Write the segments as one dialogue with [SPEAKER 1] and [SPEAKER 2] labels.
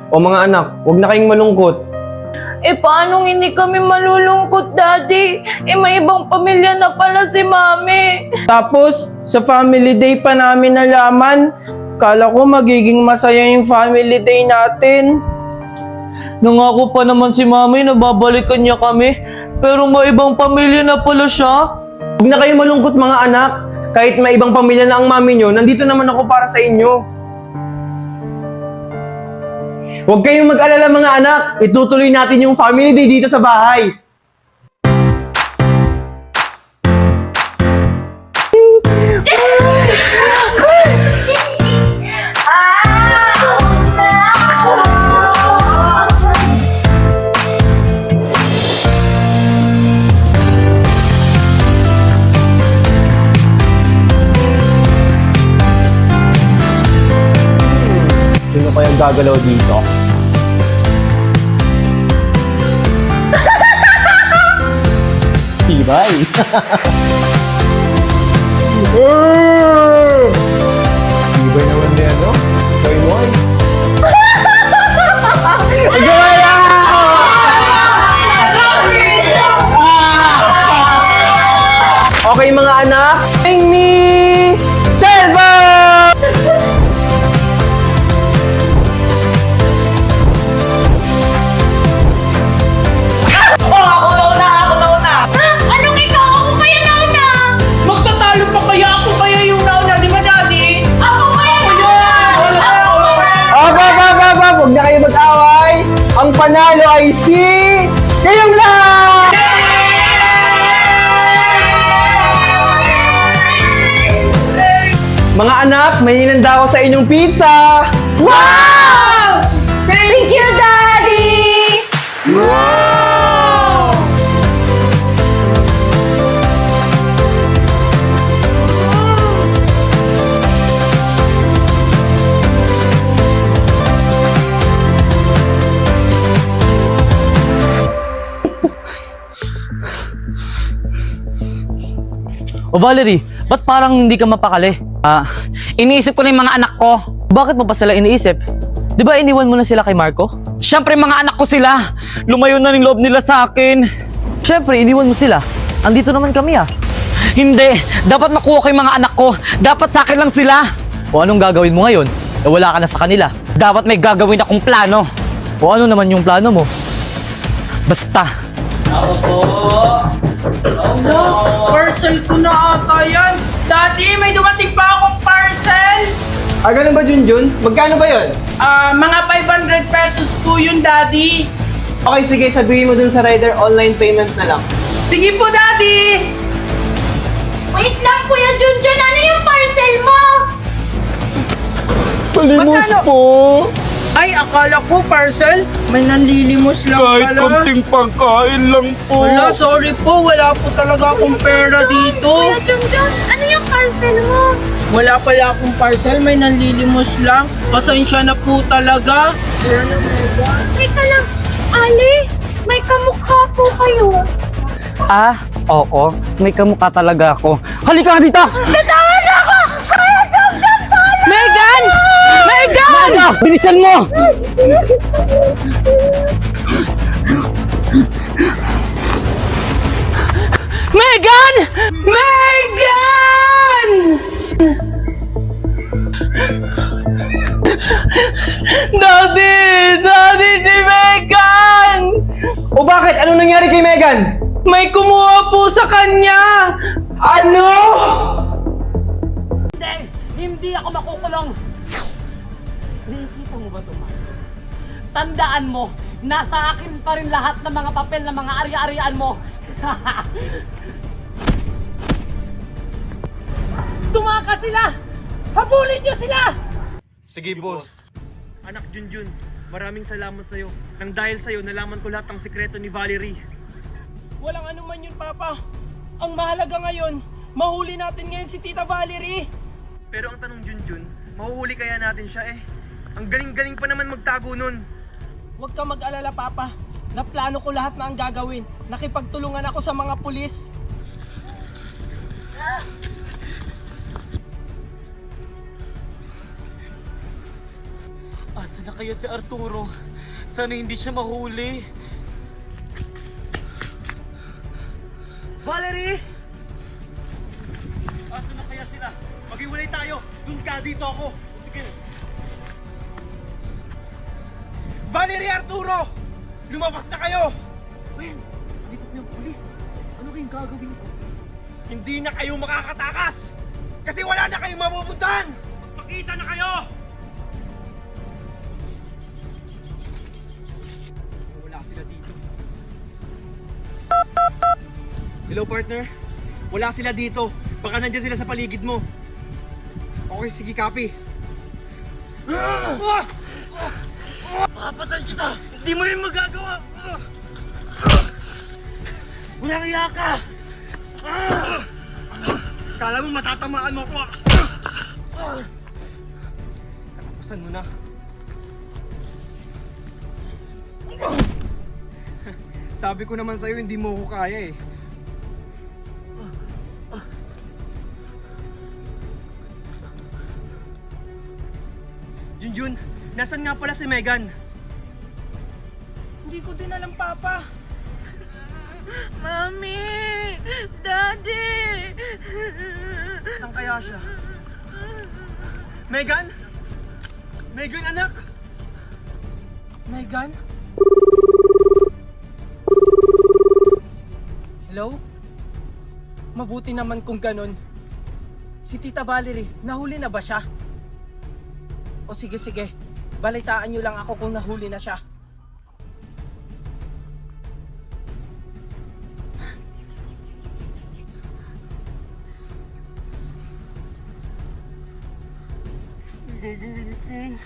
[SPEAKER 1] O mga anak, huwag na kayong malungkot.
[SPEAKER 2] Paano hindi kami malulungkot, Daddy? May ibang pamilya na pala si Mami.
[SPEAKER 3] Tapos, sa family day pa namin nalaman, kala ko magiging masaya yung family day natin. Nangako pa naman si Mami na babalikan niya kami, pero may ibang pamilya na pala siya.
[SPEAKER 1] Huwag na kayong malungkot mga anak. Kahit may ibang pamilya na ang mami nyo, nandito naman ako para sa inyo. Huwag kayong mag-alala mga anak. Itutuloy natin yung family day dito sa bahay. Sino kaya gagalaw dito? Tibay! Tibay naman din, no? Boy boy! Gawala! Okay mga anak, bring me cellphone!
[SPEAKER 2] Anong ikaw? Ako kaya nauna?
[SPEAKER 3] Magtatalo pa kaya ako kaya yung nauna, di ba, Daddy?
[SPEAKER 2] Ako kaya
[SPEAKER 1] Huwag na kayo mag-away! Ang panalo ay si... kayong lahat! Mga anak, may hinanda ako sa inyong pizza!
[SPEAKER 3] Wow!
[SPEAKER 2] Thank you, Daddy!
[SPEAKER 4] O Valerie, ba't parang hindi ka mapakali?
[SPEAKER 5] Iniisip ko na yung mga anak ko.
[SPEAKER 4] Bakit mo pa sila iniisip? Di ba iniwan mo na sila kay Marco?
[SPEAKER 5] Siyempre mga anak ko sila. Lumayo na ng loob nila sa akin.
[SPEAKER 4] Siyempre, iniwan mo sila. Andito naman kami ah.
[SPEAKER 5] Hindi, dapat makuha ko yung mga anak ko. Dapat sa akin lang sila.
[SPEAKER 4] O anong gagawin mo ngayon? Wala ka na sa kanila.
[SPEAKER 5] Dapat may gagawin akong plano.
[SPEAKER 4] O ano naman yung plano mo?
[SPEAKER 5] Basta,
[SPEAKER 3] Parcel ko na ata yan. Daddy, may dumating pa akong parcel.
[SPEAKER 1] Ganun ba, Junjun? Magkano ba yun?
[SPEAKER 3] Mga 500 pesos po yun, Daddy.
[SPEAKER 1] Okay, sige, sabihin mo dun sa rider, online payment na lang.
[SPEAKER 3] Sige po, Daddy.
[SPEAKER 2] Wait lang, Kuya Junjun. Ano yung parcel mo?
[SPEAKER 1] Palimos
[SPEAKER 3] Magkano?
[SPEAKER 1] po!
[SPEAKER 3] Ay, akala ko parcel. May nanlilimos lang pala.
[SPEAKER 1] pagkain lang po.
[SPEAKER 3] Wala, sorry po. Wala po talaga akong pera dito.
[SPEAKER 2] Kuya Junjun, ano yung parcel mo?
[SPEAKER 3] Wala pala akong parcel. May nanlilimos lang. Pasensya na po talaga.
[SPEAKER 2] Teka lang, Ali, may kamukha po kayo.
[SPEAKER 5] oo, may kamukha talaga ako. Halika nga dito!
[SPEAKER 2] Bitawan ako! Kuya Junjun, tala!
[SPEAKER 5] Megan! Megan! Bilisan mo! Megan! Megan!
[SPEAKER 3] Daddy! Daddy, si Megan!
[SPEAKER 1] O bakit? Anong nangyari kay Megan?
[SPEAKER 3] May kumuha po sa kanya!
[SPEAKER 1] Ano?
[SPEAKER 5] Hindi ako makukulong! Nakikita mo ba ito, Ma? Tandaan mo, nasa akin pa rin lahat ng mga papel ng mga ari-arian mo. Tumakas sila! Habulin niyo sila!
[SPEAKER 1] Sige, boss. Anak Junjun, maraming salamat sa'yo. Nang dahil sa'yo, nalaman ko lahat ng sikreto ni Valerie.
[SPEAKER 3] Walang anuman yun, Papa. Ang mahalaga ngayon, mahuli natin ngayon si Tita Valerie.
[SPEAKER 1] Pero ang tanong Junjun, mahuhuli kaya natin siya eh. Ang galing-galing pa naman magtago nun.
[SPEAKER 3] Huwag ka mag-alala, Papa. Naplano ko lahat na ang gagawin. Nakipagtulungan ako sa mga pulis.
[SPEAKER 5] Asa na
[SPEAKER 1] kaya si Arturo? Sana hindi siya mahuli. Valerie! Asa na kaya sila? Maghiwalay tayo! Doon ka, dito ako! Sige. Valerie, Arturo! Lumabas na kayo! Wen, dito po yung pulis. Ano kayong gagawin ko? Hindi na kayo makakatakas! Kasi wala na kayong mapupuntahan! Magpakita na kayo! Wala sila dito. Hello, partner? Wala sila dito. Baka nandiyan sila sa paligid mo. Okay, sige, copy. Papatan kita! Hindi mo yun magagawa! Walang iya ka! Kala mo matatamaan mo ako! Katapusan mo na. Sabi ko naman sa'yo, hindi mo ko kaya eh. Junjun, nasan nga pala si Megan?
[SPEAKER 3] Hindi ko din alam, Papa.
[SPEAKER 2] Mami! Daddy!
[SPEAKER 1] Saan kaya siya? Megan? Megan, anak?
[SPEAKER 3] Megan? Hello? Mabuti naman kung ganun. Si Tita Valerie, nahuli na ba siya? O sige, balitaan niyo lang ako kung nahuli na siya.
[SPEAKER 1] Gagawin ko.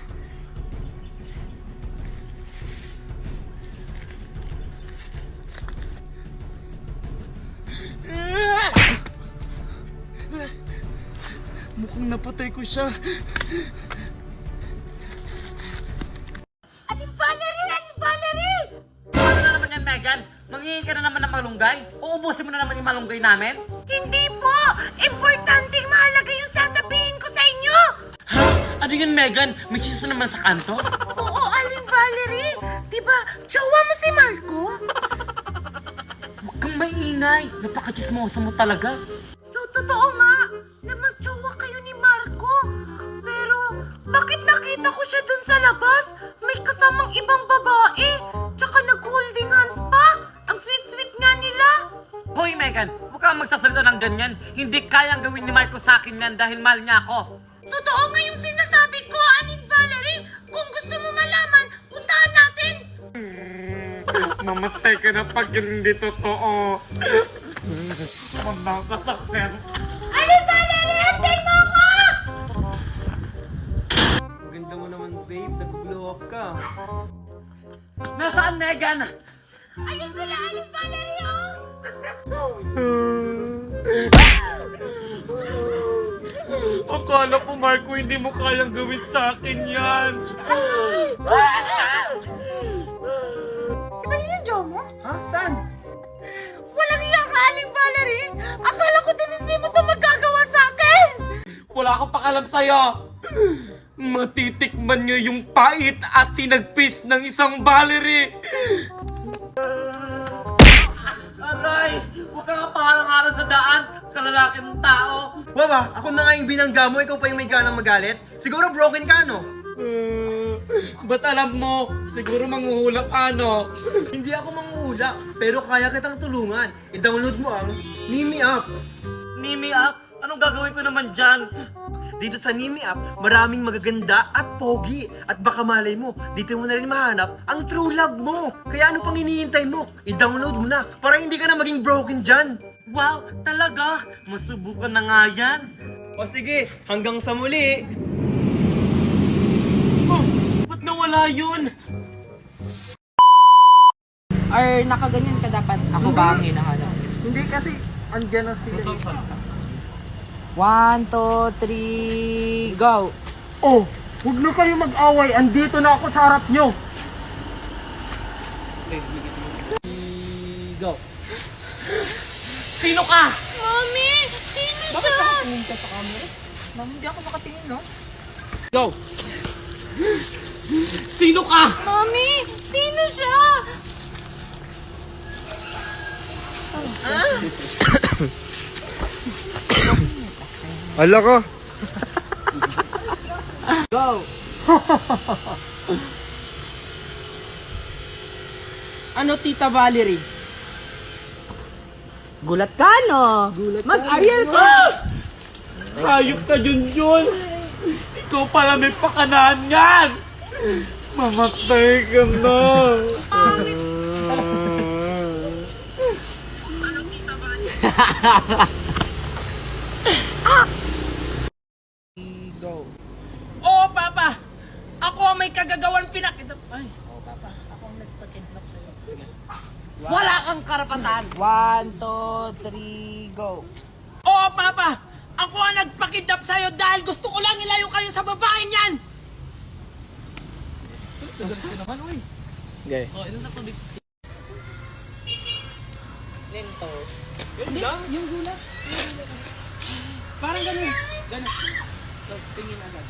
[SPEAKER 1] Mukhang napatay ko siya.
[SPEAKER 2] Valerie!
[SPEAKER 5] Ano na naman yan, Megan? Manghihingi ka na naman ng malunggay? Uubusin mo na naman yung malunggay namin?
[SPEAKER 2] Hindi po! Importanteng mahalaga yung sasabihin ko sa inyo!
[SPEAKER 5] Ha? Ano yun, Megan? May chismis naman sa kanto?
[SPEAKER 2] Oo, Aling Valerie! Diba, jowa mo si Marco?
[SPEAKER 5] Huwag kang maingay. Napaka-chismosa mo talaga.
[SPEAKER 2] So, totoo nga na magjowa kayo ni Marco. Pero, bakit nakita ko siya dun sa labas? May kasamang ibang babae. Tsaka nag-holding hands pa. Ang sweet-sweet nga nila.
[SPEAKER 5] Hoy, Megan, huwag kang magsasalita ng ganyan. Hindi kayang gawin ni Marco sa akin yan dahil mahal niya ako.
[SPEAKER 2] Totoo nga yung sinasabi ko, Aling Valerie. Kung gusto mo malaman, puntahan natin.
[SPEAKER 1] Mamatay ka na pag yun hindi totoo. Mamang kasakit.
[SPEAKER 2] Aling Valerie, antay mo ako!
[SPEAKER 1] Maganda mo naman, babe. Nag-glow up ka.
[SPEAKER 5] Nasaan, Megan?
[SPEAKER 2] Ayun sila, Aling Valerie, oh!
[SPEAKER 1] Akala ko, Marco, hindi mo kayang gawin sa akin yan.
[SPEAKER 2] Iba yun yung jowa mo?
[SPEAKER 3] Ha? Saan?
[SPEAKER 2] Walang iya ka, Aling Valerie! Akala ko din hindi mo ito magagawa sa akin!
[SPEAKER 1] Wala akong pakalam sa'yo. Matitikman niyo yung pait at tinagpis ng isang Valerie.
[SPEAKER 5] Aray! Huwag ka nga pangalang-aral sa daan. Kalalaki mong tao.
[SPEAKER 1] Baba, ako na nga yung binangga mo, ikaw pa yung may ganang magalit? Siguro broken ka, no? Ba't alam mo? Siguro manghuhula ka, no? Hindi ako manghuhula, pero kaya kitang tulungan. I-download mo ang Nimi app.
[SPEAKER 5] Nimi up? Anong gagawin ko naman dyan?
[SPEAKER 1] Dito sa Nimi app, maraming magaganda at pogi. At baka malay mo, dito mo na rin mahanap ang true love mo. Kaya ano pang hinihintay mo? I-download mo na para hindi ka na maging broken dyan.
[SPEAKER 5] Wow, talaga? Masubukan na nga yan.
[SPEAKER 1] O sige, hanggang sa muli. Oh, ba't nawala yun?
[SPEAKER 6] Or nakaganyan ka dapat? Ako ba ang hinahanap?
[SPEAKER 3] Hindi kasi, andyan na sila.
[SPEAKER 6] 1, 2, 3, go!
[SPEAKER 3] Oh, huwag na kayo mag-away. Andito na ako sa harap nyo. Go.
[SPEAKER 5] Sino ka?
[SPEAKER 2] Mami! Sino
[SPEAKER 3] Bakit
[SPEAKER 2] siya?
[SPEAKER 3] nakatingin ka sa camera? Ma'am, hindi ako nakatingin, no? Go!
[SPEAKER 5] Sino ka?
[SPEAKER 2] Mami, sino siya?
[SPEAKER 1] Ala ka.
[SPEAKER 6] Ano, Tita Valerie? Gulat ka, no? Mag-Ariel ka!
[SPEAKER 5] Hayop ka, Junjun! Ikaw pala may pakanangan! Mamatay ka na!
[SPEAKER 6] Oo, Papa! Ako ang may kagagawan pinakidnap. Ay, oo, Papa. Ako ang nagpakidnap sa'yo. Sige.
[SPEAKER 5] Wala kang karapatan!
[SPEAKER 6] 1, 2, 3, go! Oo, Papa! Ako ang nagpakidnap sa'yo dahil gusto ko lang ilayo kayo sa babae niyan!
[SPEAKER 3] Okay.
[SPEAKER 6] Parang ganun. Ganun. So, tingin agad. 1,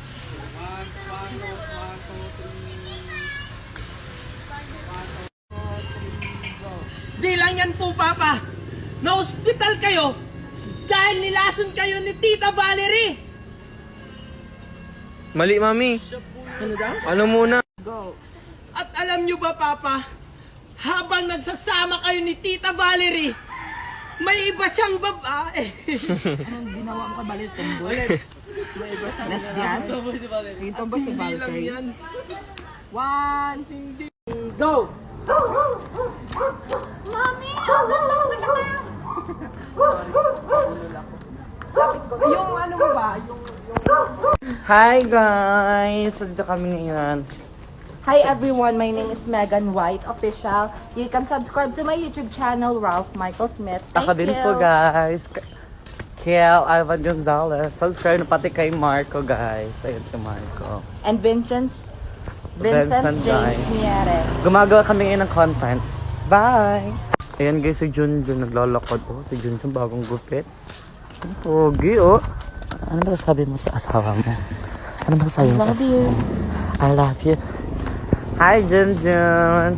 [SPEAKER 6] 2, 1, 2, 3. Di lang yan po, Papa. Na-hospital kayo dahil nilason kayo ni Tita Valerie.
[SPEAKER 1] Mali, Mami.
[SPEAKER 6] Ano daw?
[SPEAKER 1] Ano muna?
[SPEAKER 6] Go. At alam nyo ba, Papa, habang nagsasama kayo ni Tita Valerie, may iba siyang babae. Anong ginawa mo ka, Balit? Tumboy? May iba siyang lesbian? Yung tumboy si Valkyrie. Yan. 1, hindi. Go!
[SPEAKER 2] Mami, ang ganda ko
[SPEAKER 6] Yung ano mo ba? Yung...
[SPEAKER 4] Hi guys! Dito kami ngayon.
[SPEAKER 2] Hi everyone, my name is Megan White Official. You can subscribe to my YouTube channel, Ralph Michael Smith. Thank
[SPEAKER 4] Ako din
[SPEAKER 2] you.
[SPEAKER 4] po guys. Kiel Ivan Gonzalez. Subscribe na pati kay Marco guys. Ayun si Marco.
[SPEAKER 2] And Vincent
[SPEAKER 4] Vincent,
[SPEAKER 2] James
[SPEAKER 4] guys.
[SPEAKER 2] Niere.
[SPEAKER 4] Gumagawa kami ngayon ng content. Bye! Ayan guys, si Junjun naglalakad. Oh, si Junjun bagong gupit. Ang pogi oh. Ano ba sabi mo sa asawa mo? Ano ba sabi mo sa asawa mo? I love you. Hi Junjun!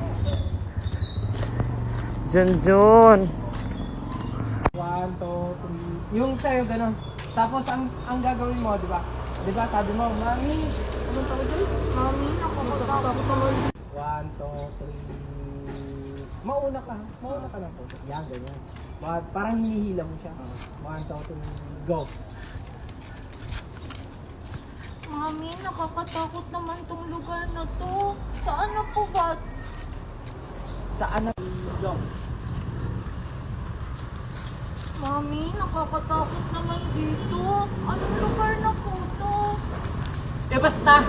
[SPEAKER 4] Junjun!
[SPEAKER 6] 1, 2, 3. Yung sa'yo, gano'n. Tapos, ang gagawin mo, di ba? Di ba, sabi mo, Mami, anong tawag doon?
[SPEAKER 2] Mami, nakakatakot naman.
[SPEAKER 6] 1, 2, 3. Mauna ka lang po. Yan, ganyan. Parang hinihila mo siya. 1, 2, 3, go.
[SPEAKER 2] Mami, nakakatakot naman tong lugar na to. Saan na po ba?
[SPEAKER 6] Saan na? Go.
[SPEAKER 2] Mami, nakakatakot naman dito. Anong lugar na po to?
[SPEAKER 5] Eh basta,